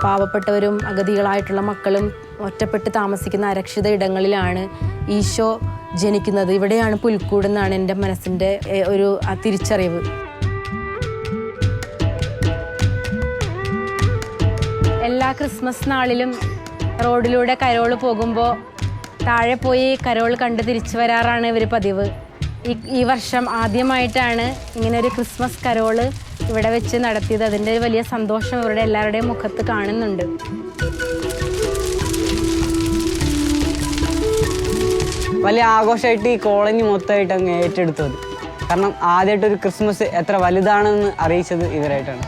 പാവപ്പെട്ടവരും അഗതികളായിട്ടുള്ള മക്കളും ഒറ്റപ്പെട്ട് താമസിക്കുന്ന അരക്ഷിത ഇടങ്ങളിലാണ് ഈശോ ജനിക്കുന്നത്. ഇവിടെയാണ് പുൽക്കൂടെന്നാണ് എൻ്റെ മനസ്സിൻ്റെ ഒരു തിരിച്ചറിവ്. എല്ലാ ക്രിസ്മസ് നാളിലും റോഡിലൂടെ കരോൾ പോകുമ്പോൾ താഴെ പോയി കരോൾ കണ്ട് തിരിച്ചു വരാറാണ് ഇവർ പതിവ്. ഈ വർഷം ആദ്യമായിട്ടാണ് ഇങ്ങനെ ഒരു ക്രിസ്മസ് കരോള് ഇവിടെ വെച്ച് നടത്തിയത്. അതിൻ്റെ വലിയ സന്തോഷം ഇവരുടെ എല്ലാവരുടെയും മുഖത്ത് കാണുന്നുണ്ട്. വലിയ ആഘോഷമായിട്ട് ഈ കോളനി മൊത്തമായിട്ട് അങ്ങ് ഏറ്റെടുത്തത്. കാരണം ആദ്യമായിട്ടൊരു ക്രിസ്മസ് എത്ര വലുതാണെന്ന് അറിയിച്ചത് ഇവരായിട്ടാണ്.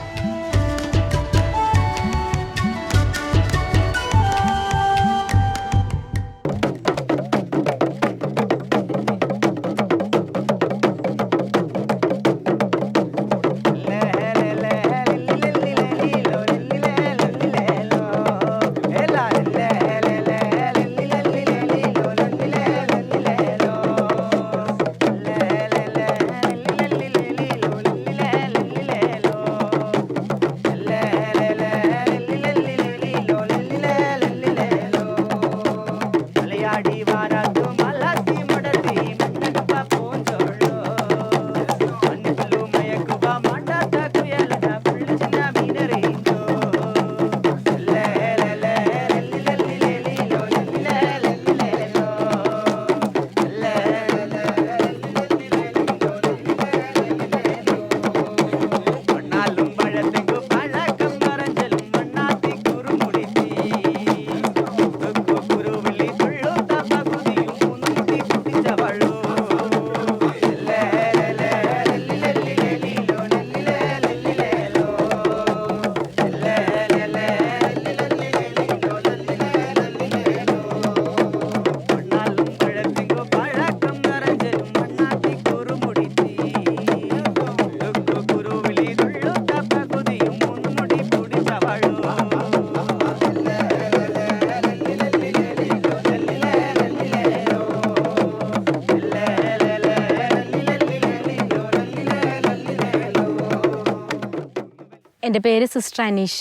എൻ്റെ പേര് സിസ്റ്റർ അനീഷ.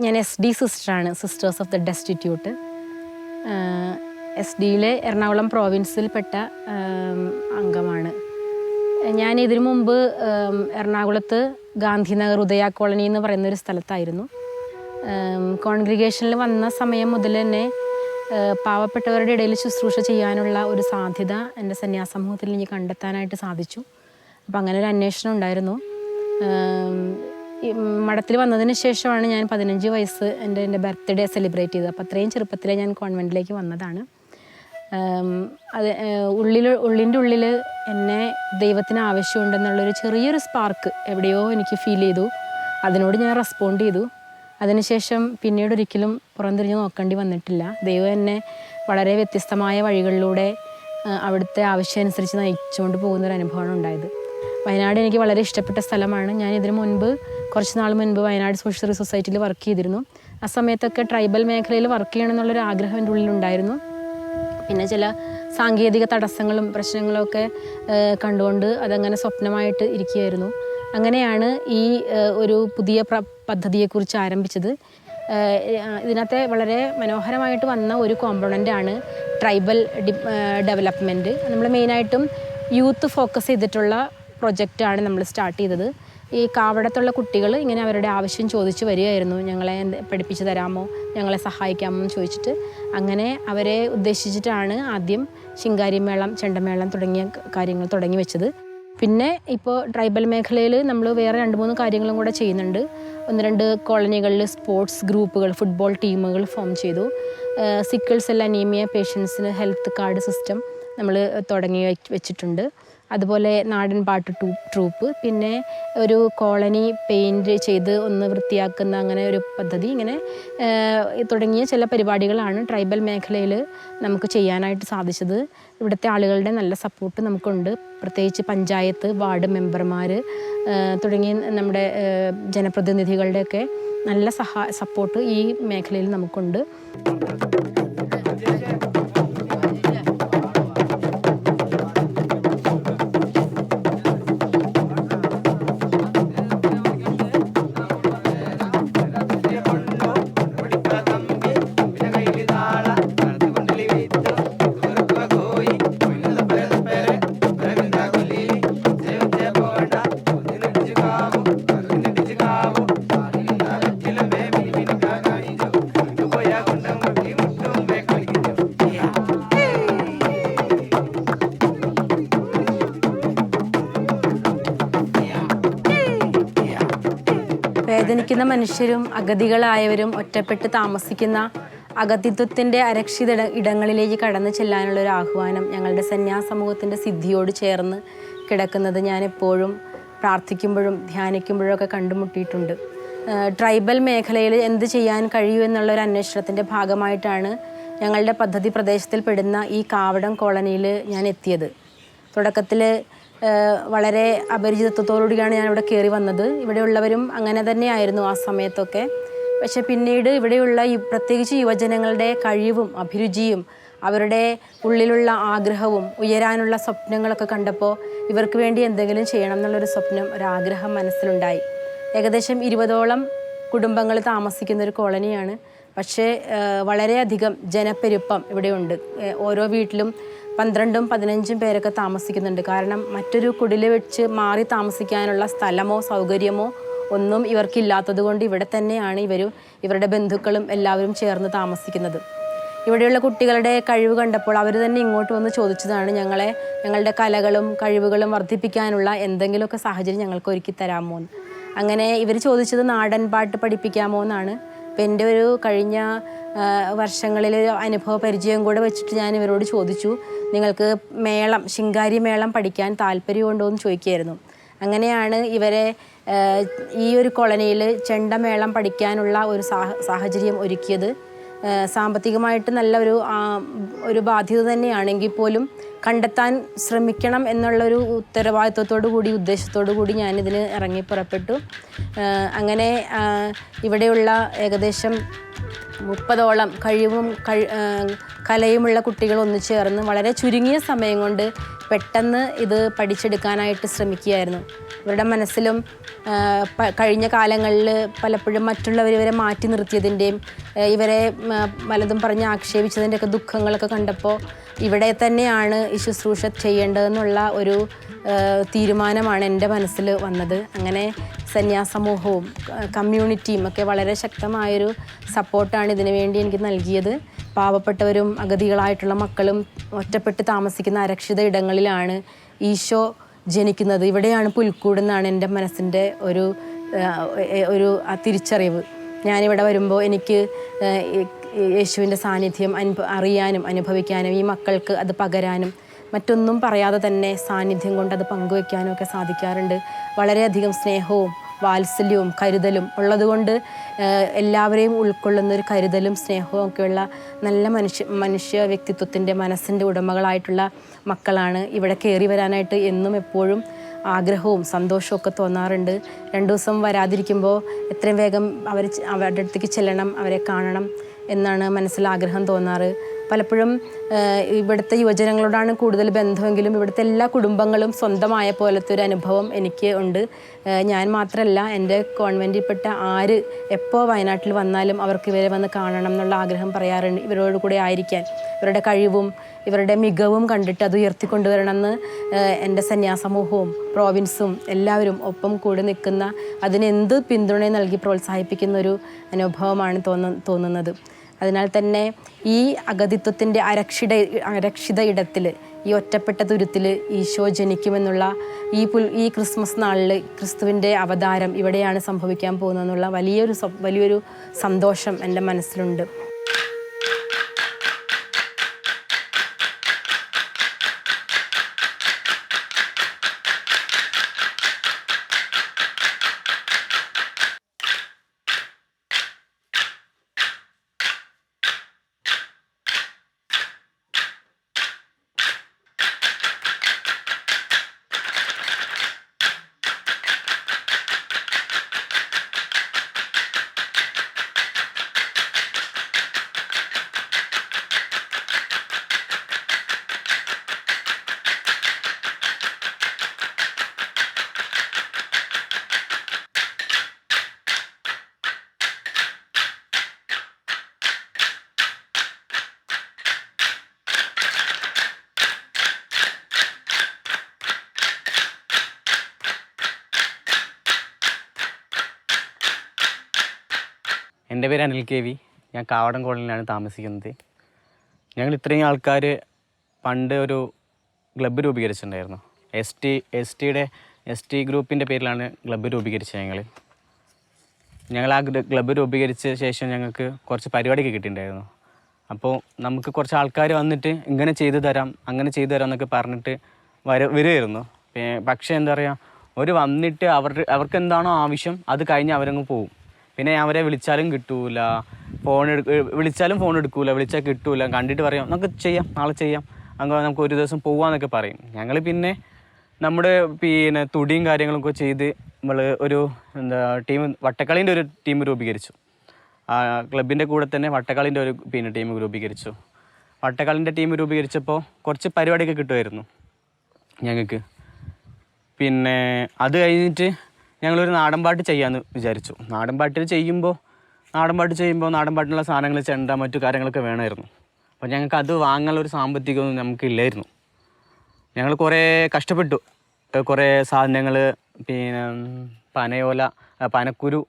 ഞാൻ SD സിസ്റ്ററാണ്, sisters of the destitute. SD Ernakulam പ്രോവിൻസിൽപ്പെട്ട അംഗമാണ് ഞാൻ. ഇതിനു മുമ്പ് എറണാകുളത്ത് ഗാന്ധിനഗർ ഉദയ കോളനി എന്ന് പറയുന്നൊരു സ്ഥലത്തായിരുന്നു. കോൺഗ്രിഗേഷനിൽ വന്ന സമയം മുതൽ തന്നെ പാവപ്പെട്ടവരുടെ ഇടയിൽ ശുശ്രൂഷ ചെയ്യാനുള്ള ഒരു സാധ്യത എൻ്റെ സന്യാസമൂഹത്തിൽ എനിക്ക് കണ്ടെത്താനായിട്ട് സാധിച്ചു. അപ്പം അങ്ങനെ ഒരു അന്വേഷണം ഉണ്ടായിരുന്നു. മഠത്തിൽ വന്നതിന് ശേഷമാണ് ഞാൻ 15 വയസ്സ് എൻ്റെ ബർത്ത്ഡേ സെലിബ്രേറ്റ് ചെയ്തത്. അപ്പോൾ അത്രയും ചെറുപ്പത്തിലേ ഞാൻ കോൺവെൻറ്റിലേക്ക് വന്നതാണ്. ഉള്ളിൻ്റെ ഉള്ളിൽ എന്നെ ദൈവത്തിന് ആവശ്യമുണ്ടെന്നുള്ളൊരു ചെറിയൊരു സ്പാർക്ക് എവിടെയോ എനിക്ക് ഫീൽ ചെയ്തു. അതിനോട് ഞാൻ റെസ്പോണ്ട് ചെയ്തു. അതിനുശേഷം പിന്നീട് ഒരിക്കലും പുറംതിരിഞ്ഞ് നോക്കേണ്ടി വന്നിട്ടില്ല. ദൈവം എന്നെ വളരെ വ്യത്യസ്തമായ വഴികളിലൂടെ അവിടുത്തെ ആവശ്യമനുസരിച്ച് നയിച്ചുകൊണ്ട് പോകുന്നൊരു അനുഭവമാണ് ഉണ്ടായത്. വയനാട് എനിക്ക് വളരെ ഇഷ്ടപ്പെട്ട സ്ഥലമാണ്. ഞാൻ ഇതിനു മുൻപ് കുറച്ച് നാൾ മുൻപ് വയനാട് സോഷ്യൽ സർവീസ് സൊസൈറ്റിയിൽ വർക്ക് ചെയ്തിരുന്നു. ആ സമയത്തൊക്കെ ട്രൈബൽ മേഖലയിൽ വർക്ക് ചെയ്യണം എന്നുള്ളൊരു ആഗ്രഹം എൻ്റെ ഉള്ളിലുണ്ടായിരുന്നു. പിന്നെ ചില സാങ്കേതിക തടസ്സങ്ങളും പ്രശ്നങ്ങളും ഒക്കെ കണ്ടുകൊണ്ട് അതങ്ങനെ സ്വപ്നമായിട്ട് ഇരിക്കുകയായിരുന്നു. അങ്ങനെയാണ് ഈ ഒരു പുതിയ പദ്ധതിയെക്കുറിച്ച് ആരംഭിച്ചത്. ഇതിനകത്തെ വളരെ മനോഹരമായിട്ട് വന്ന ഒരു കോമ്പണൻ്റാണ് ട്രൈബൽ ഡെവലപ്മെൻറ്റ്. നമ്മൾ മെയിനായിട്ടും യൂത്ത് ഫോക്കസ് ചെയ്തിട്ടുള്ള പ്രൊജക്റ്റാണ് നമ്മൾ സ്റ്റാർട്ട് ചെയ്തത്. ഈ കാവടത്തുള്ള കുട്ടികൾ ഇങ്ങനെ അവരുടെ ആവശ്യം ചോദിച്ചു വരികയായിരുന്നു, ഞങ്ങളെ പഠിപ്പിച്ചു തരാമോ, ഞങ്ങളെ സഹായിക്കാമോ എന്ന് ചോദിച്ചിട്ട്. അങ്ങനെ അവരെ ഉദ്ദേശിച്ചിട്ടാണ് ആദ്യം ശിങ്കാരിമേളം, ചെണ്ടമേളം തുടങ്ങിയ കാര്യങ്ങൾ തുടങ്ങി വെച്ചത്. പിന്നെ ഇപ്പോൾ ട്രൈബൽ മേഖലയിൽ നമ്മൾ വേറെ 2-3 കാര്യങ്ങളും കൂടെ ചെയ്യുന്നുണ്ട്. 1-2 കോളനികളിൽ സ്പോർട്സ് ഗ്രൂപ്പുകൾ, ഫുട്ബോൾ ടീമുകൾ ഫോം ചെയ്തു. സിക്കിൾ സെൽ അനീമിയ പേഷ്യൻസിന് ഹെൽത്ത് കാർഡ് സിസ്റ്റം നമ്മൾ തുടങ്ങി വെച്ചിട്ടുണ്ട്. അതുപോലെ നാടൻ പാട്ട് ട്രൂപ്പ്, പിന്നെ ഒരു കോളനി പെയിൻറ് ചെയ്ത് ഒന്ന് വൃത്തിയാക്കുന്ന അങ്ങനെ ഒരു പദ്ധതി, ഇങ്ങനെ തുടങ്ങിയ ചില പരിപാടികളാണ് ട്രൈബൽ മേഖലയിൽ നമുക്ക് ചെയ്യാനായിട്ട് സാധിച്ചത്. ഇവിടുത്തെ ആളുകളുടെ നല്ല സപ്പോർട്ട് നമുക്കുണ്ട്. പ്രത്യേകിച്ച് പഞ്ചായത്ത്, വാർഡ് മെമ്പർമാർ തുടങ്ങിയ നമ്മുടെ ജനപ്രതിനിധികളുടെയൊക്കെ നല്ല സപ്പോർട്ട് ഈ മേഖലയിൽ നമുക്കുണ്ട്. വേദനിക്കുന്ന മനുഷ്യരും അഗതികളായവരും ഒറ്റപ്പെട്ട് താമസിക്കുന്ന അഗതിത്വത്തിൻ്റെ അരക്ഷിത ഇടങ്ങളിലേക്ക് കടന്നു ചെല്ലാനുള്ള ഒരു ആഹ്വാനം ഞങ്ങളുടെ സന്യാസമൂഹത്തിൻ്റെ സിദ്ധിയോട് ചേർന്ന് കിടക്കുന്നത് ഞാൻ എപ്പോഴും പ്രാർത്ഥിക്കുമ്പോഴും ധ്യാനിക്കുമ്പോഴും ഒക്കെ കണ്ടുമുട്ടിയിട്ടുണ്ട്. ട്രൈബൽ മേഖലയിൽ എന്ത് ചെയ്യാൻ കഴിയൂ എന്നുള്ളൊരു അന്വേഷണത്തിൻ്റെ ഭാഗമായിട്ടാണ് ഞങ്ങളുടെ പദ്ധതി പ്രദേശത്തിൽ പെടുന്ന ഈ കാവടം കോളനിയിൽ ഞാൻ എത്തിയത്. തുടക്കത്തിൽ വളരെ അപരിചിതത്വത്തോടുകൂടിയാണ് ഞാനിവിടെ കയറി വന്നത്. ഇവിടെയുള്ളവരും അങ്ങനെ തന്നെയായിരുന്നു ആ സമയത്തൊക്കെ. പക്ഷെ പിന്നീട് ഇവിടെയുള്ള പ്രത്യേകിച്ച് യുവജനങ്ങളുടെ കഴിവും അഭിരുചിയും അവരുടെ ഉള്ളിലുള്ള ആഗ്രഹവും ഉയരാനുള്ള സ്വപ്നങ്ങളൊക്കെ കണ്ടപ്പോൾ ഇവർക്ക് വേണ്ടി എന്തെങ്കിലും ചെയ്യണം എന്നുള്ളൊരു സ്വപ്നം, ഒരാഗ്രഹം മനസ്സിലുണ്ടായി. ഏകദേശം 20ഓളം കുടുംബങ്ങൾ താമസിക്കുന്ന ഒരു കോളനിയാണ്. പക്ഷേ വളരെയധികം ജനപ്പെരുപ്പം ഇവിടെയുണ്ട്. ഓരോ വീട്ടിലും 12ഉം 15ഉം പേരൊക്കെ താമസിക്കുന്നുണ്ട്. കാരണം മറ്റൊരു കുടിൽ വെച്ച് മാറി താമസിക്കാനുള്ള സ്ഥലമോ സൗകര്യമോ ഒന്നും ഇവർക്കില്ലാത്തത് കൊണ്ട് ഇവിടെ തന്നെയാണ് ഇവരുടെ ബന്ധുക്കളും എല്ലാവരും ചേർന്ന് താമസിക്കുന്നത്. ഇവിടെയുള്ള കുട്ടികളുടെ കഴിവ് കണ്ടപ്പോൾ അവർ തന്നെ ഇങ്ങോട്ട് വന്ന് ചോദിച്ചതാണ് ഞങ്ങളുടെ കലകളും കഴിവുകളും വർദ്ധിപ്പിക്കാനുള്ള എന്തെങ്കിലുമൊക്കെ സാഹചര്യം ഞങ്ങൾക്ക് ഒരുക്കി തരാമോ എന്ന്. അങ്ങനെ ഇവർ ചോദിച്ചത് നാടൻ പാട്ട് പഠിപ്പിക്കാമോ എന്നാണ്. അപ്പം എൻ്റെ ഒരു കഴിഞ്ഞ വർഷങ്ങളിലെ അനുഭവ പരിചയം കൂടെ വെച്ചിട്ട് ഞാൻ ഇവരോട് ചോദിച്ചു, നിങ്ങൾക്ക് ശിങ്കാരി മേളം പഠിക്കാൻ താല്പര്യമുണ്ടോ എന്ന് ചോദിക്കുകയായിരുന്നു. അങ്ങനെയാണ് ഇവരെ ഈ ഒരു കോളനിയിൽ ചെണ്ടമേളം പഠിക്കാനുള്ള ഒരു സാഹചര്യം ഒരുക്കിയത്. സാമ്പത്തികമായിട്ട് നല്ല ഒരു ബാധ്യത തന്നെയാണെങ്കിൽ പോലും കണ്ടെത്താൻ ശ്രമിക്കണം എന്നുള്ളൊരു ഉദ്ദേശത്തോടു കൂടി ഞാനിതിന് ഇറങ്ങി പുറപ്പെട്ടു. അങ്ങനെ ഇവിടെയുള്ള ഏകദേശം 30ഓളം കഴിവും കലയുമുള്ള കുട്ടികൾ ഒന്നിച്ചേർന്ന് വളരെ ചുരുങ്ങിയ സമയം കൊണ്ട് പെട്ടെന്ന് ഇത് പഠിച്ചെടുക്കാനായിട്ട് ശ്രമിക്കുകയായിരുന്നു. ഇവരുടെ മനസ്സിലും കഴിഞ്ഞ കാലങ്ങളിൽ പലപ്പോഴും മറ്റുള്ളവർ ഇവരെ മാറ്റി നിർത്തിയതിൻ്റെയും ഇവരെ പലതും പറഞ്ഞ് ആക്ഷേപിച്ചതിൻ്റെയൊക്കെ ദുഃഖങ്ങളൊക്കെ കണ്ടപ്പോൾ ഇവിടെ തന്നെയാണ് ഈ ശുശ്രൂഷ ചെയ്യേണ്ടതെന്നുള്ള ഒരു തീരുമാനമാണ് എൻ്റെ മനസ്സിൽ വന്നത്. അങ്ങനെ സന്യാസമൂഹവും കമ്മ്യൂണിറ്റിയും ഒക്കെ വളരെ ശക്തമായൊരു സപ്പോർട്ടാണ് ഇതിനു വേണ്ടി എനിക്ക് നൽകിയത്. പാവപ്പെട്ടവരും അഗതികളായിട്ടുള്ള മക്കളും ഒറ്റപ്പെട്ട് താമസിക്കുന്ന അരക്ഷിത ഇടങ്ങളിലാണ് ഈശോ ജനിക്കുന്നത്. ഇവിടെയാണ് പുൽക്കൂടെന്നാണ് എൻ്റെ മനസ്സിൻ്റെ ഒരു തിരിച്ചറിവ്. ഞാനിവിടെ വരുമ്പോൾ എനിക്ക് യേശുവിൻ്റെ സാന്നിധ്യം അറിയാനും അനുഭവിക്കാനും ഈ മക്കൾക്ക് അത് പകരാനും മറ്റൊന്നും പറയാതെ തന്നെ സാന്നിധ്യം കൊണ്ട് അത് പങ്കുവയ്ക്കാനും ഒക്കെ സാധിക്കാറുണ്ട്. വളരെയധികം സ്നേഹവും വാത്സല്യവും കരുതലും ഉള്ളതുകൊണ്ട് എല്ലാവരെയും ഉൾക്കൊള്ളുന്ന ഒരു കരുതലും സ്നേഹവും ഒക്കെയുള്ള നല്ല മനുഷ്യ വ്യക്തിത്വത്തിൻ്റെ മനസ്സിൻ്റെ ഉടമകളായിട്ടുള്ള മക്കളാണ്. ഇവിടെ കയറി വരാനായിട്ട് എന്നും എപ്പോഴും ആഗ്രഹവും സന്തോഷവും ഒക്കെ തോന്നാറുണ്ട്. 2 ദിവസം വരാതിരിക്കുമ്പോൾ എത്രയും വേഗം അവരുടെ അടുത്തേക്ക് ചെല്ലണം, അവരെ കാണണം എന്നാണ് മനസ്സിൽ ആഗ്രഹം തോന്നാറ്. പലപ്പോഴും ഇവിടുത്തെ യുവജനങ്ങളോടാണ് കൂടുതൽ ബന്ധമെങ്കിലും ഇവിടുത്തെ എല്ലാ കുടുംബങ്ങളും സ്വന്തമായ പോലത്തെ ഒരു അനുഭവം എനിക്ക് ഉണ്ട്. ഞാൻ മാത്രമല്ല, എൻ്റെ കോൺവെൻറ്റിൽപ്പെട്ട ആര് എപ്പോൾ വയനാട്ടിൽ വന്നാലും അവർക്ക് ഇവരെ വന്ന് കാണണം എന്നുള്ള ആഗ്രഹം പറയാറുണ്ട്. ഇവരോട് കൂടെ ആയിരിക്കാൻ, ഇവരുടെ കഴിവും ഇവരുടെ മികവും കണ്ടിട്ട് അത് ഉയർത്തിക്കൊണ്ടുവരണമെന്ന് എൻ്റെ സന്യാസമൂഹവും പ്രോവിൻസും എല്ലാവരും ഒപ്പം കൂടി നിൽക്കുന്ന, അതിനെന്ത് പിന്തുണ നൽകി പ്രോത്സാഹിപ്പിക്കുന്ന ഒരു അനുഭവമാണ് തോന്നുന്നത്. അതിനാൽ തന്നെ ഈ അഗതിത്വത്തിൻ്റെ അരക്ഷിത ഇടത്തിൽ, ഈ ഒറ്റപ്പെട്ട തുരുത്തിൽ ഈശോ ജനിക്കുമെന്നുള്ള ഈ ക്രിസ്മസ് നാളിൽ ക്രിസ്തുവിൻ്റെ അവതാരം ഇവിടെയാണ് സംഭവിക്കാൻ പോകുന്നതെന്നുള്ള വലിയൊരു സന്തോഷം എൻ്റെ മനസ്സിലുണ്ട്. എൻ്റെ പേര് അനിൽ കെ വി. ഞാൻ കാവടം കോളനിയിലാണ് താമസിക്കുന്നത്. ഞങ്ങൾ ഇത്രയും ആൾക്കാർ പണ്ട് ഒരു ക്ലബ്ബ് രൂപീകരിച്ചിട്ടുണ്ടായിരുന്നു. എസ് ടി ഗ്രൂപ്പിൻ്റെ പേരിലാണ് ക്ലബ്ബ് രൂപീകരിച്ചത്. ഞങ്ങൾ ആ ക്ലബ്ബ് രൂപീകരിച്ച ശേഷം ഞങ്ങൾക്ക് കുറച്ച് പരിപാടിയൊക്കെ കിട്ടിയിട്ടുണ്ടായിരുന്നു. അപ്പോൾ നമുക്ക് കുറച്ച് ആൾക്കാർ വന്നിട്ട് ഇങ്ങനെ ചെയ്തു തരാം അങ്ങനെ ചെയ്തു തരാം എന്നൊക്കെ പറഞ്ഞിട്ട് വരുമായിരുന്നു. പക്ഷേ എന്താ പറയുക, ഒരു വന്നിട്ട് അവർക്ക് എന്താണോ ആവശ്യം അത് കഴിഞ്ഞ് അവരങ്ങ് പോകും. പിന്നെ അവരെ വിളിച്ചാലും കിട്ടൂല, വിളിച്ചാലും ഫോൺ എടുക്കൂല, വിളിച്ചാൽ കിട്ടൂല. കണ്ടിട്ട് പറയാം നമുക്ക് ചെയ്യാം, നാളെ ചെയ്യാം, അങ്ങനെ നമുക്ക് ഒരു ദിവസം പോവാന്നൊക്കെ പറയും. ഞങ്ങൾ പിന്നെ നമ്മുടെ തുടിയും കാര്യങ്ങളൊക്കെ ചെയ്ത് നമ്മൾ ഒരു ടീം, വട്ടക്കളീൻ്റെ ഒരു ടീം രൂപീകരിച്ചു. ക്ലബിൻ്റെ കൂടെ തന്നെ വട്ടക്കളീൻ്റെ ഒരു ടീം രൂപീകരിച്ചു. വട്ടക്കളീൻ്റെ ടീം രൂപീകരിച്ചപ്പോൾ കുറച്ച് പരിപാടിയൊക്കെ കിട്ടുമായിരുന്നു ഞങ്ങൾക്ക്. പിന്നെ അത് കഴിഞ്ഞിട്ട് ഞങ്ങളൊരു നാടൻപാട്ട് ചെയ്യാമെന്ന് വിചാരിച്ചു. നാടൻപാട്ട് ചെയ്യുമ്പോൾ നാടൻപാട്ടിനുള്ള സാധനങ്ങൾ, ചെണ്ട, മറ്റു കാര്യങ്ങളൊക്കെ വേണമായിരുന്നു. അപ്പോൾ ഞങ്ങൾക്ക് അത് വാങ്ങാനുള്ളൊരു സാമ്പത്തികമൊന്നും നമുക്കില്ലായിരുന്നു. ഞങ്ങൾ കുറേ കഷ്ടപ്പെട്ടു. കുറേ സാധനങ്ങൾ, പനയോല, പനക്കുരു,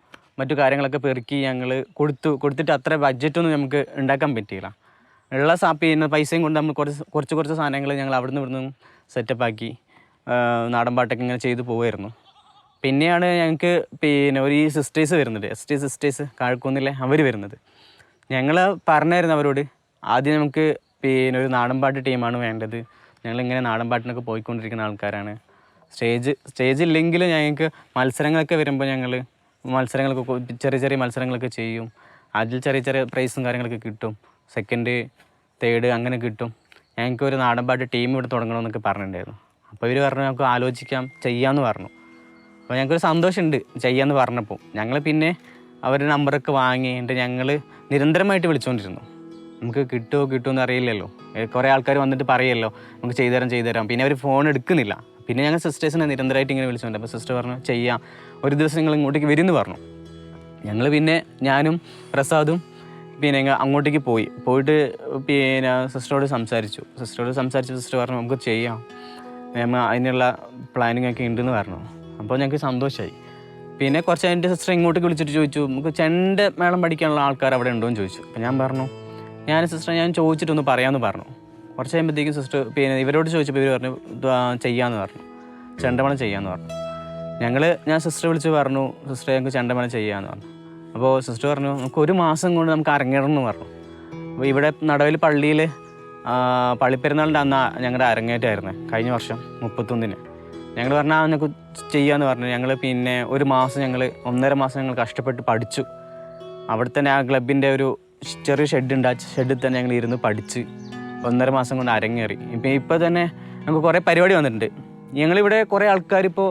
മറ്റു കാര്യങ്ങളൊക്കെ പെറുക്കി ഞങ്ങൾ കൊടുത്തിട്ട് അത്ര ബഡ്ജറ്റൊന്നും നമുക്ക് ഉണ്ടാക്കാൻ പറ്റിയില്ല. ഉള്ള പൈസയും കൊണ്ട് നമ്മൾ കുറച്ച് സാധനങ്ങൾ ഞങ്ങൾ അവിടുന്ന് ഇവിടുന്ന് സെറ്റപ്പാക്കി നാടൻപാട്ടൊക്കെ ഇങ്ങനെ ചെയ്തു പോകുമായിരുന്നു. പിന്നെയാണ് ഞങ്ങൾക്ക് ഒരു ഈ സിസ്റ്റേഴ്സ് വരുന്നത്, സിസ്റ്റേഴ്സ് കാഴ്ക്കുന്നില്ലേ, അവർ വരുന്നത്. ഞങ്ങൾ പറഞ്ഞായിരുന്നു അവരോട്, ആദ്യം നമുക്ക് ഒരു നാടൻപാട്ട് ടീമാണ് വേണ്ടത്, ഞങ്ങളിങ്ങനെ നാടൻപാട്ടിനൊക്കെ പോയിക്കൊണ്ടിരിക്കുന്ന ആൾക്കാരാണ്. സ്റ്റേജ് ഇല്ലെങ്കിലും ഞങ്ങൾക്ക് മത്സരങ്ങളൊക്കെ വരുമ്പോൾ ഞങ്ങൾ ചെറിയ മത്സരങ്ങളൊക്കെ ചെയ്യും. അതിൽ ചെറിയ പ്രൈസും കാര്യങ്ങളൊക്കെ കിട്ടും. സെക്കൻഡ്, തേർഡ് അങ്ങനെ കിട്ടും. ഞങ്ങൾക്ക് ഒരു നാടൻപാട്ട് ടീം ഇവിടെ തുടങ്ങണമെന്നൊക്കെ പറഞ്ഞിട്ടുണ്ടായിരുന്നു. അപ്പോൾ ഇവർ പറഞ്ഞു നമുക്ക് ആലോചിക്കാം, ചെയ്യാമെന്ന് പറഞ്ഞു. അപ്പോൾ ഞങ്ങൾക്കൊരു സന്തോഷമുണ്ട് ചെയ്യാമെന്ന് പറഞ്ഞപ്പോൾ. ഞങ്ങൾ പിന്നെ അവരുടെ നമ്പറൊക്കെ വാങ്ങിയിട്ട് ഞങ്ങൾ നിരന്തരമായിട്ട് വിളിച്ചുകൊണ്ടിരുന്നു. നമുക്ക് കിട്ടുമെന്ന് അറിയില്ലല്ലോ, കുറേ ആൾക്കാർ വന്നിട്ട് പറയുമല്ലോ നമുക്ക് ചെയ്തു തരാം. പിന്നെ അവർ ഫോൺ എടുക്കുന്നില്ല. പിന്നെ ഞങ്ങൾ സിസ്റ്റേഴ്സിനെ നിരന്തരമായിട്ട് ഇങ്ങനെ വിളിച്ചുകൊണ്ട്, അപ്പോൾ സിസ്റ്റർ പറഞ്ഞു ചെയ്യാം, ഒരു ദിവസം നിങ്ങൾ ഇങ്ങോട്ടേക്ക് വരുമെന്ന് പറഞ്ഞു. ഞങ്ങൾ പിന്നെ ഞാനും പ്രസാദും അങ്ങോട്ടേക്ക് പോയിട്ട് സിസ്റ്ററോട് സംസാരിച്ചു. സിസ്റ്റർ പറഞ്ഞു നമുക്ക് ചെയ്യാം, അതിനുള്ള പ്ലാനിങ് ഒക്കെ ഉണ്ടെന്ന് പറഞ്ഞു. അപ്പോൾ ഞങ്ങൾക്ക് സന്തോഷമായി. പിന്നെ കുറച്ച് കഴിഞ്ഞിട്ട് സിസ്റ്റർ ഇങ്ങോട്ടേക്ക് വിളിച്ചിട്ട് ചോദിച്ചു നമുക്ക് ചെണ്ട മേളം പഠിക്കാനുള്ള ആൾക്കാർ അവിടെ ഉണ്ടോ എന്ന് ചോദിച്ചു. അപ്പോൾ ഞാൻ പറഞ്ഞു ഞാൻ ചോദിച്ചിട്ടൊന്ന് പറയാമെന്ന് പറഞ്ഞു. കുറച്ച് കഴിയുമ്പോഴത്തേക്കും സിസ്റ്റർ ഇവരോട് ചോദിച്ചപ്പോൾ ഇവർ പറഞ്ഞു ചെയ്യാമെന്ന് പറഞ്ഞു, ചെണ്ടമേളം ചെയ്യാമെന്ന് പറഞ്ഞു. ഞാൻ സിസ്റ്ററെ വിളിച്ച് പറഞ്ഞു സിസ്റ്ററെ ഞങ്ങൾക്ക് ചെണ്ടമേളം ചെയ്യാമെന്ന് പറഞ്ഞു. അപ്പോൾ സിസ്റ്റർ പറഞ്ഞു നമുക്ക് ഒരു മാസം കൊണ്ട് നമുക്ക് അരങ്ങേറണം എന്ന് പറഞ്ഞു. അപ്പോൾ ഇവിടെ നടവിൽ പള്ളിയിൽ പള്ളിപ്പെരുന്നാളിൻ്റെ അന്ന് ഞങ്ങളുടെ അരങ്ങേറ്റമായിരുന്നു കഴിഞ്ഞ വർഷം 31-ന്. ഞങ്ങൾ പറഞ്ഞാൽ ഞങ്ങൾക്ക് ചെയ്യാമെന്ന് പറഞ്ഞു. ഞങ്ങൾ പിന്നെ ഒരു മാസം 1.5 മാസം ഞങ്ങൾ കഷ്ടപ്പെട്ട് പഠിച്ചു. അവിടെ തന്നെ ആ ക്ലബിൻ്റെ ഒരു ചെറിയ ഷെഡുണ്ട്, ആ ഷെഡിൽ തന്നെ ഞങ്ങൾ ഇരുന്ന് പഠിച്ച് 1.5 മാസം കൊണ്ട് അരങ്ങേറി. ഇപ്പോൾ തന്നെ ഞങ്ങൾക്ക് കുറേ പരിപാടി വന്നിട്ടുണ്ട്. ഞങ്ങളിവിടെ കുറേ ആൾക്കാർ ഇപ്പോൾ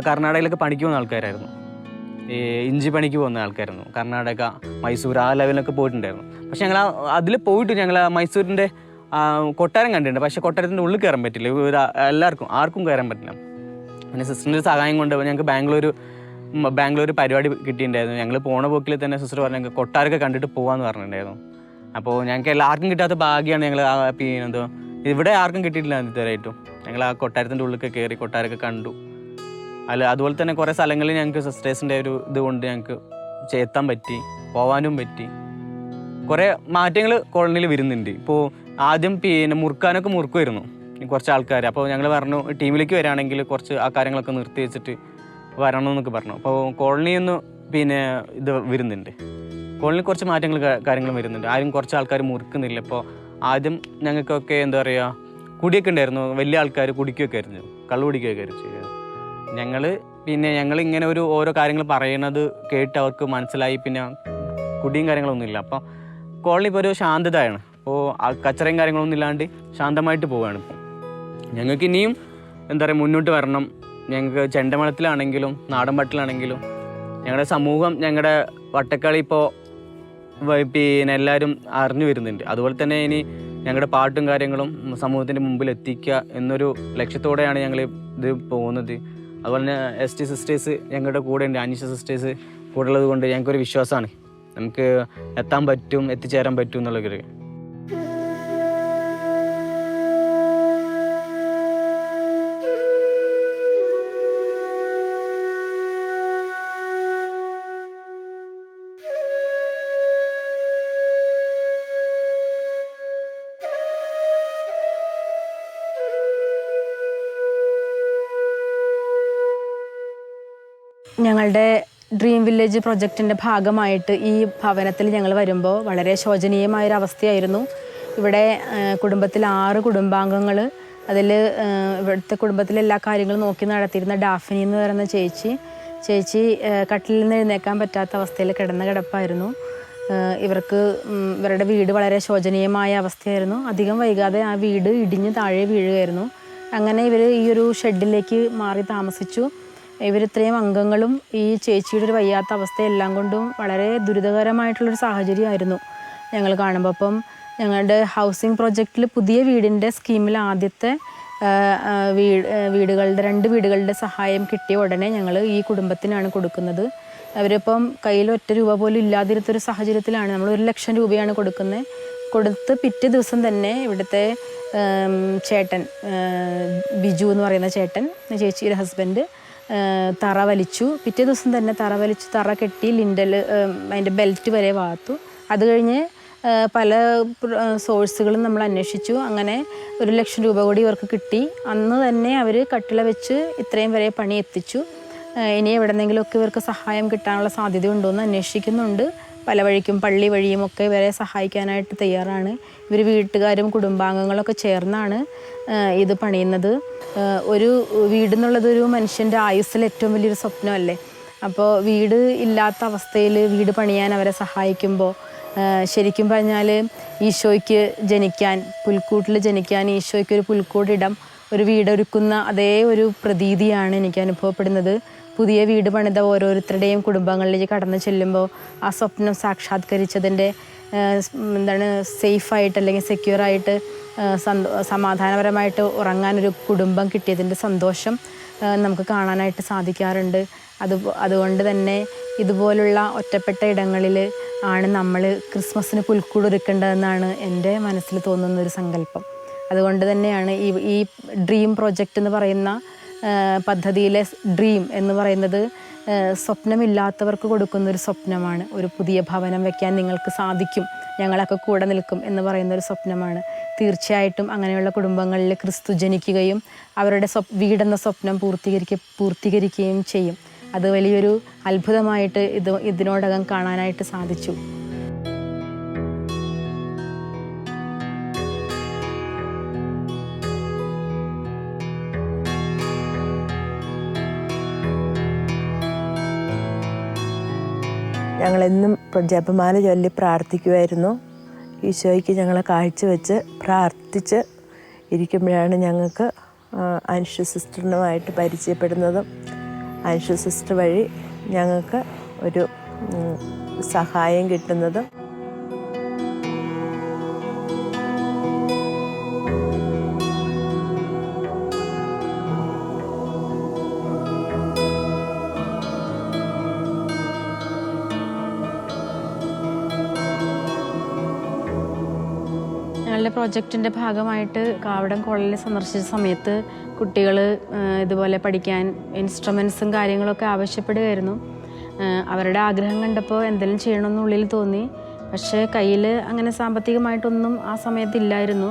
കർണാടകയിലൊക്കെ പണിക്ക് പോകുന്ന ആൾക്കാരായിരുന്നു, ഇഞ്ചി പണിക്ക് പോകുന്ന ആൾക്കാരായിരുന്നു. കർണാടക, മൈസൂർ ആ ലെവലിലൊക്കെ പോയിട്ടുണ്ടായിരുന്നു. പക്ഷെ ഞങ്ങൾ അതിൽ പോയിട്ട് ഞങ്ങൾ മൈസൂരിൻ്റെ കൊട്ടാരം കണ്ടിട്ടുണ്ട്. പക്ഷേ കൊട്ടാരത്തിൻ്റെ ഉള്ളിൽ കയറാൻ പറ്റില്ല, ആർക്കും കയറാൻ പറ്റില്ല. പിന്നെ സിസ്റ്ററിൻ്റെ സഹായം കൊണ്ട് ഞങ്ങൾക്ക് ബാംഗ്ലൂർ പരിപാടി കിട്ടിയിട്ടുണ്ടായിരുന്നു. ഞങ്ങൾ പോണ പോക്കിൽ തന്നെ സിസ്റ്റർ പറഞ്ഞു ഞങ്ങൾക്ക് കൊട്ടാരമൊക്കെ കണ്ടിട്ട് പോകാമെന്ന് പറഞ്ഞിട്ടുണ്ടായിരുന്നു. അപ്പോൾ ഞങ്ങൾക്ക് എല്ലാവർക്കും കിട്ടാത്ത ഭാഗ്യമാണ് ഞങ്ങൾ ഇവിടെ ആർക്കും കിട്ടിയിട്ടില്ല ഇതുവരെയായിട്ടും. ഞങ്ങൾ ആ കൊട്ടാരത്തിൻ്റെ ഉള്ളിലൊക്കെ കയറി കൊട്ടാരമൊക്കെ കണ്ടു. അതുപോലെ തന്നെ കുറേ സ്ഥലങ്ങളിൽ ഞങ്ങൾക്ക് സിസ്റ്റേഴ്സിൻ്റെ ഒരു ഇതുകൊണ്ട് ഞങ്ങൾക്ക് എത്താൻ പറ്റി, പോകാനും പറ്റി. കുറേ മാറ്റങ്ങൾ കോളനിയിൽ വരുന്നുണ്ട്. ഇപ്പോൾ ആദ്യം മുറുക്കാനൊക്കെ മുറുക്കുമായിരുന്നു കുറച്ച് ആൾക്കാർ. അപ്പോൾ ഞങ്ങൾ പറഞ്ഞു ടീമിലേക്ക് വരികയാണെങ്കിൽ കുറച്ച് ആ കാര്യങ്ങളൊക്കെ നിർത്തി വെച്ചിട്ട് വരണമെന്നൊക്കെ പറഞ്ഞു. അപ്പോൾ കോളനിയിൽ നിന്ന് ഇത് വരുന്നുണ്ട്, കോളനിയിൽ കുറച്ച് മാറ്റങ്ങൾ കാര്യങ്ങളും വരുന്നുണ്ട്. ആരും കുറച്ച് ആൾക്കാർ മുറുക്കുന്നില്ല. ഇപ്പോൾ ആദ്യം ഞങ്ങൾക്കൊക്കെ എന്താ പറയുക കുടിയൊക്കെ ഉണ്ടായിരുന്നു, വലിയ ആൾക്കാർ കുടിക്കുകയൊക്കെ ആയിരുന്നു, കള്ളു കുടിക്കുകയൊക്കെ ആയിരുന്നു. ഞങ്ങളിങ്ങനെ ഓരോ കാര്യങ്ങൾ പറയണത് കേട്ട് അവർക്ക് മനസ്സിലായി. പിന്നെ കുടിയും കാര്യങ്ങളൊന്നുമില്ല. അപ്പോൾ കോളനി ഇപ്പോൾ ഒരു ശാന്തതയാണ്. അപ്പോൾ കച്ചറയും കാര്യങ്ങളൊന്നും ഇല്ലാണ്ട് ശാന്തമായിട്ട് പോവുകയാണ്. ഇപ്പോൾ ഞങ്ങൾക്ക് ഇനിയും എന്താ പറയുക മുന്നോട്ട് വരണം. ഞങ്ങൾക്ക് ചെണ്ടമേളത്തിലാണെങ്കിലും നാടൻപാട്ടിലാണെങ്കിലും ഞങ്ങളുടെ സമൂഹം, ഞങ്ങളുടെ വട്ടക്കളി ഇപ്പോൾ എല്ലാവരും അറിഞ്ഞു വരുന്നുണ്ട്. അതുപോലെ തന്നെ ഇനി ഞങ്ങളുടെ പാട്ടും കാര്യങ്ങളും സമൂഹത്തിൻ്റെ മുമ്പിൽ എത്തിക്കുക എന്നൊരു ലക്ഷ്യത്തോടെയാണ് ഞങ്ങൾ ഇത് പോകുന്നത്. അതുപോലെ തന്നെ ST സിസ്റ്റേഴ്സ് ഞങ്ങളുടെ കൂടെ ഉണ്ട്, അനീഷ സിസ്റ്റേഴ്സ് കൂടെ ഉള്ളത് കൊണ്ട് ഞങ്ങൾക്കൊരു വിശ്വാസമാണ് നമുക്ക് എത്തിച്ചേരാൻ പറ്റും എന്നുള്ളൊരു. ഞങ്ങളുടെ ഡ്രീം വില്ലേജ് പ്രൊജക്റ്റിൻ്റെ ഭാഗമായിട്ട് ഈ ഭവനത്തിൽ ഞങ്ങൾ വരുമ്പോൾ വളരെ ശോചനീയമായൊരവസ്ഥയായിരുന്നു. ഇവിടെ കുടുംബത്തിൽ 6 കുടുംബാംഗങ്ങൾ, അതിൽ ഇവിടുത്തെ കുടുംബത്തിലെ എല്ലാ കാര്യങ്ങളും നോക്കി നടത്തിയിരുന്ന ഡാഫിനി എന്ന് പറയുന്ന ചേച്ചി കട്ടിലിൽ നിന്ന് എഴുന്നേക്കാൻ പറ്റാത്ത അവസ്ഥയിൽ കിടപ്പായിരുന്നു. ഇവരുടെ വീട് വളരെ ശോചനീയമായ അവസ്ഥയായിരുന്നു. അധികം വൈകാതെ ആ വീട് ഇടിഞ്ഞ് താഴെ വീഴുകയായിരുന്നു. അങ്ങനെ ഇവർ ഈ ഒരു ഷെഡിലേക്ക് മാറി താമസിച്ചു. ഇവരിത്രയും അംഗങ്ങളും ഈ ചേച്ചിയുടെ ഒരു വയ്യാത്ത അവസ്ഥ എല്ലാം കൊണ്ടും വളരെ ദുരിതകരമായിട്ടുള്ളൊരു സാഹചര്യമായിരുന്നു ഞങ്ങൾ കാണുമ്പോൾ. അപ്പം ഞങ്ങളുടെ ഹൗസിംഗ് പ്രൊജക്റ്റിൽ പുതിയ വീടിൻ്റെ സ്കീമിൽ ആദ്യത്തെ വീടുകളുടെ 2 വീടുകളുടെ സഹായം കിട്ടിയ ഉടനെ ഞങ്ങൾ ഈ കുടുംബത്തിനാണ് കൊടുക്കുന്നത്. അവരിപ്പം കയ്യിൽ ഒറ്റ രൂപ പോലും ഇല്ലാതിരുത്തൊരു സാഹചര്യത്തിലാണ്. നമ്മൾ 1 ലക്ഷം രൂപയാണ് കൊടുക്കുന്നത്. കൊടുത്ത് പിറ്റേ ദിവസം തന്നെ ഇവിടുത്തെ ചേട്ടൻ, ബിജു എന്ന് പറയുന്ന ചേട്ടൻ, ചേച്ചിയുടെ ഹസ്ബൻഡ്, തറ വലിച്ചു. പിറ്റേ ദിവസം തന്നെ തറ കെട്ടി ലിൻഡൽ അതിൻ്റെ ബെൽറ്റ് വരെ വാർത്തു. അത് കഴിഞ്ഞ് പല സോഴ്സുകളും നമ്മൾ അന്വേഷിച്ചു. അങ്ങനെ 1 ലക്ഷം രൂപ കൂടി ഇവർക്ക് കിട്ടി. അന്ന് തന്നെ അവർ കട്ടിള വെച്ച് ഇത്രയും വരെ പണി എത്തിച്ചു. ഇനി എവിടെന്നെങ്കിലുമൊക്കെ ഇവർക്ക് സഹായം കിട്ടാനുള്ള സാധ്യതയുണ്ടോ എന്ന് അന്വേഷിക്കുന്നുണ്ട്. പല വഴിക്കും, പള്ളി വഴിയും ഒക്കെ ഇവരെ സഹായിക്കാനായിട്ട് തയ്യാറാണ്. ഇവർ വീട്ടുകാരും കുടുംബാംഗങ്ങളൊക്കെ ചേർന്നാണ് ഇത് പണിയുന്നത്. ഒരു വീടെന്നുള്ളതൊരു മനുഷ്യൻ്റെ ആയുസ്സിൽ ഏറ്റവും വലിയൊരു സ്വപ്നമല്ലേ. അപ്പോൾ വീട് ഇല്ലാത്ത അവസ്ഥയിൽ വീട് പണിയാൻ അവരെ സഹായിക്കുമ്പോൾ ശരിക്കും പറഞ്ഞാൽ ഈശോയ്ക്ക് ജനിക്കാൻ, പുൽക്കൂട്ടിൽ ജനിക്കാൻ ഈശോയ്ക്കൊരു പുൽക്കൂടിടം, ഒരു വീടൊരുക്കുന്ന അതേ ഒരു പ്രതീതിയാണ് എനിക്ക് അനുഭവപ്പെടുന്നത്. പുതിയ വീട് പണിത ഓരോരുത്തരുടെയും കുടുംബങ്ങളിലേക്ക് കടന്നു ചെല്ലുമ്പോൾ ആ സ്വപ്നം സാക്ഷാത്കരിച്ചതിൻ്റെ സേഫായിട്ട് അല്ലെങ്കിൽ സെക്യൂറായിട്ട് സമാധാനപരമായിട്ട് ഉറങ്ങാനൊരു കുടുംബം കിട്ടിയതിൻ്റെ സന്തോഷം നമുക്ക് കാണാനായിട്ട് സാധിക്കാറുണ്ട്. അതുകൊണ്ട് തന്നെ ഇതുപോലുള്ള ഒറ്റപ്പെട്ട ഇടങ്ങളിൽ ആണ് നമ്മൾ ക്രിസ്മസിന് പുൽക്കൂടൊരുക്കേണ്ടതെന്നാണ് എൻ്റെ മനസ്സിൽ തോന്നുന്നൊരു സങ്കല്പം. അതുകൊണ്ട് തന്നെയാണ് ഈ ഡ്രീം പ്രൊജക്റ്റ് എന്ന് പറയുന്ന പദ്ധതിയിലെ ഡ്രീം എന്ന് പറയുന്നത് സ്വപ്നമില്ലാത്തവർക്ക് കൊടുക്കുന്നൊരു സ്വപ്നമാണ്. ഒരു പുതിയ ഭവനം വയ്ക്കാൻ നിങ്ങൾക്ക് സാധിക്കും, ഞങ്ങളൊക്കെ കൂടെ നിൽക്കും എന്ന് പറയുന്നൊരു സ്വപ്നമാണ്. തീർച്ചയായിട്ടും അങ്ങനെയുള്ള കുടുംബങ്ങളിൽ ക്രിസ്തു ജനിക്കുകയും അവരുടെ വീടെന്ന സ്വപ്നം പൂർത്തീകരിക്കുകയും ചെയ്യും. അത് വലിയൊരു അത്ഭുതമായിട്ട് ഇതിനോടകം കാണാനായിട്ട് സാധിച്ചു. ഞങ്ങളെന്നും ജപമാല ചൊല്ലി പ്രാർത്ഥിക്കുമായിരുന്നു. ഈശോയ്ക്ക് ഞങ്ങളെ കാഴ്ചവെച്ച് പ്രാർത്ഥിച്ച് ഇരിക്കുമ്പോഴാണ് ഞങ്ങൾക്ക് അനുഷ സിസ്റ്ററിനുമായിട്ട് പരിചയപ്പെടുന്നതും അനുഷ സിസ്റ്റർ വഴി ഞങ്ങൾക്ക് ഒരു സഹായം കിട്ടുന്നതും. ഞങ്ങളുടെ പ്രോജക്റ്റിൻ്റെ ഭാഗമായിട്ട് കാവടം കോളേജിൽ സന്ദർശിച്ച സമയത്ത് കുട്ടികൾ ഇതുപോലെ പഠിക്കാൻ ഇൻസ്ട്രുമെൻസും കാര്യങ്ങളൊക്കെ ആവശ്യപ്പെടുകയായിരുന്നു. അവരുടെ ആഗ്രഹം കണ്ടപ്പോൾ എന്തെങ്കിലും ചെയ്യണമെന്നുള്ളിൽ തോന്നി. പക്ഷേ കയ്യിൽ അങ്ങനെ സാമ്പത്തികമായിട്ടൊന്നും ആ സമയത്തില്ലായിരുന്നു.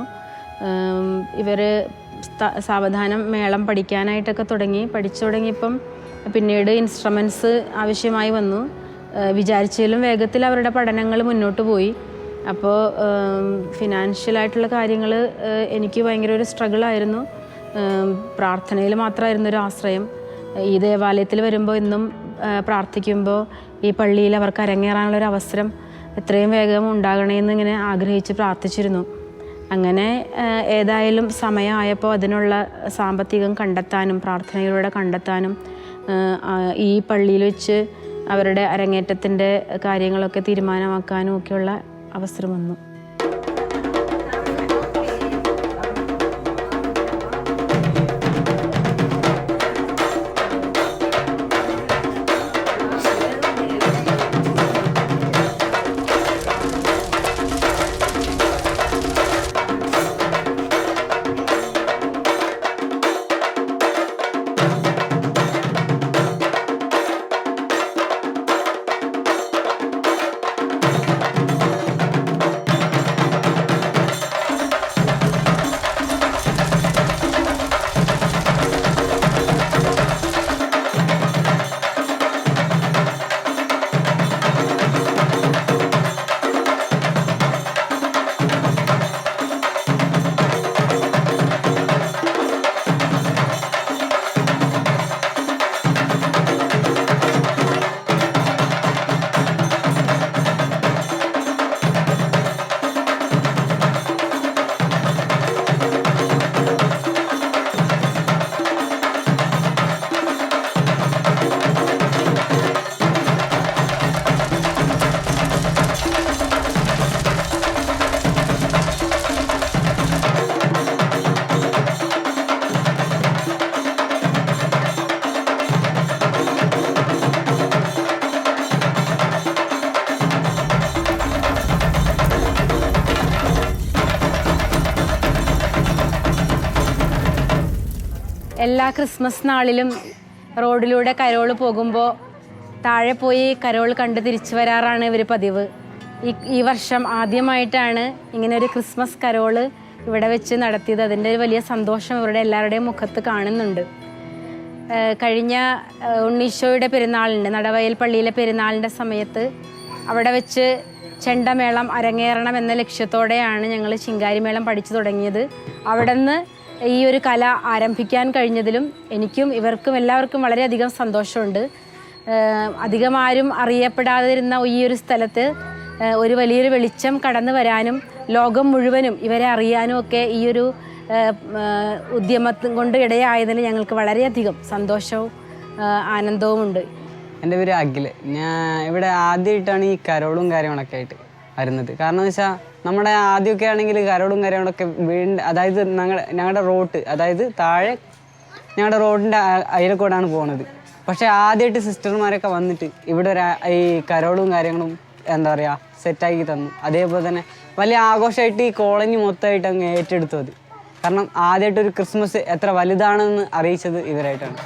ഇവർ സാവധാനം മേളം പഠിക്കാനായിട്ടൊക്കെ പഠിച്ചു തുടങ്ങിയപ്പം പിന്നീട് ഇൻസ്ട്രുമെൻസ് ആവശ്യമായി വന്നു. വിചാരിച്ചതിലും വേഗത്തിൽ അവരുടെ പഠനങ്ങൾ മുന്നോട്ട് പോയി. അപ്പോൾ ഫിനാൻഷ്യലായിട്ടുള്ള കാര്യങ്ങൾ എനിക്ക് ഭയങ്കര ഒരു സ്ട്രഗിളായിരുന്നു. പ്രാർത്ഥനയിൽ മാത്രമായിരുന്നു ഒരു ആശ്രയം. ഈ ദേവാലയത്തിൽ വരുമ്പോൾ ഇന്നും പ്രാർത്ഥിക്കുമ്പോൾ ഈ പള്ളിയിൽ അവർക്ക് അരങ്ങേറാനുള്ളൊരു അവസരം എത്രയും വേഗം ഉണ്ടാകണമെന്ന് ഇങ്ങനെ ആഗ്രഹിച്ച് പ്രാർത്ഥിച്ചിരുന്നു. അങ്ങനെ ഏതായാലും സമയമായപ്പോൾ അതിനുള്ള സാമ്പത്തികം കണ്ടെത്താനും പ്രാർത്ഥനയിലൂടെ കണ്ടെത്താനും ഈ പള്ളിയിൽ വെച്ച് അവരുടെ അരങ്ങേറ്റത്തിൻ്റെ കാര്യങ്ങളൊക്കെ തീരുമാനമാക്കാനും ഒക്കെയുള്ള അവസരം വന്നു. എല്ലാ ക്രിസ്മസ് നാളിലും റോഡിലൂടെ കരോൾ പോകുമ്പോൾ താഴെ പോയി കരോൾ കണ്ട് തിരിച്ചു വരാറാണ് ഇവർ പതിവ്. ഈ വർഷം ആദ്യമായിട്ടാണ് ഇങ്ങനെ ഒരു ക്രിസ്മസ് കരോൾ ഇവിടെ വെച്ച് നടത്തിയത്. അതിൻ്റെ ഒരു വലിയ സന്തോഷം ഇവരുടെ എല്ലാവരുടെയും മുഖത്ത് കാണുന്നുണ്ട്. കഴിഞ്ഞ ഉണ്ണീശോയുടെ പെരുന്നാളിൻ്റെ നടവയൽ പള്ളിയിലെ പെരുന്നാളിൻ്റെ സമയത്ത് അവിടെ വെച്ച് ചെണ്ടമേളം അരങ്ങേറണം എന്ന ലക്ഷ്യത്തോടെയാണ് ഞങ്ങൾ ചിങ്കാരിമേളം പഠിച്ചു തുടങ്ങിയത്. അവിടെ നിന്ന് ഈ ഒരു കല ആരംഭിക്കാൻ കഴിഞ്ഞതിലും എനിക്കും ഇവർക്കും എല്ലാവർക്കും വളരെയധികം സന്തോഷമുണ്ട്. അധികം ആരും അറിയപ്പെടാതിരുന്ന ഈ ഒരു സ്ഥലത്ത് ഒരു വലിയൊരു വെളിച്ചം കടന്നു വരാനും ലോകം മുഴുവനും ഇവരെ അറിയാനും ഒക്കെ ഈ ഒരു ഉദ്യമം കൊണ്ട് ഇടയായതിന് ഞങ്ങൾക്ക് വളരെയധികം സന്തോഷവും ആനന്ദവുമുണ്ട്. എൻ്റെ പേര് അഖിൽ. ഞാൻ ഇവിടെ ആദ്യമായിട്ടാണ് ഈ കരോളും കാര്യങ്ങളൊക്കെ ആയിട്ട് വരുന്നത്. കാരണം എന്ന് വെച്ചാൽ നമ്മുടെ ആദ്യമൊക്കെ ആണെങ്കിൽ കരോളും കാര്യങ്ങളൊക്കെ അതായത് ഞങ്ങളുടെ റോഡ്, അതായത് താഴെ ഞങ്ങളുടെ റോഡിൻ്റെ അയലക്കൂടാണ് പോകുന്നത്. പക്ഷേ ആദ്യമായിട്ട് സിസ്റ്റർമാരൊക്കെ വന്നിട്ട് ഇവിടെ ഈ കരോളും കാര്യങ്ങളും എന്താ പറയുക സെറ്റാക്കി തന്നു. അതേപോലെ തന്നെ വലിയ ആഘോഷമായിട്ട് ഈ കോളനി മൊത്തമായിട്ട് അങ്ങ് ഏറ്റെടുത്തു അത്. കാരണം ആദ്യമായിട്ടൊരു ക്രിസ്മസ് എത്ര വലുതാണെന്ന് അറിയിച്ചത് ഇവരായിട്ടാണ്.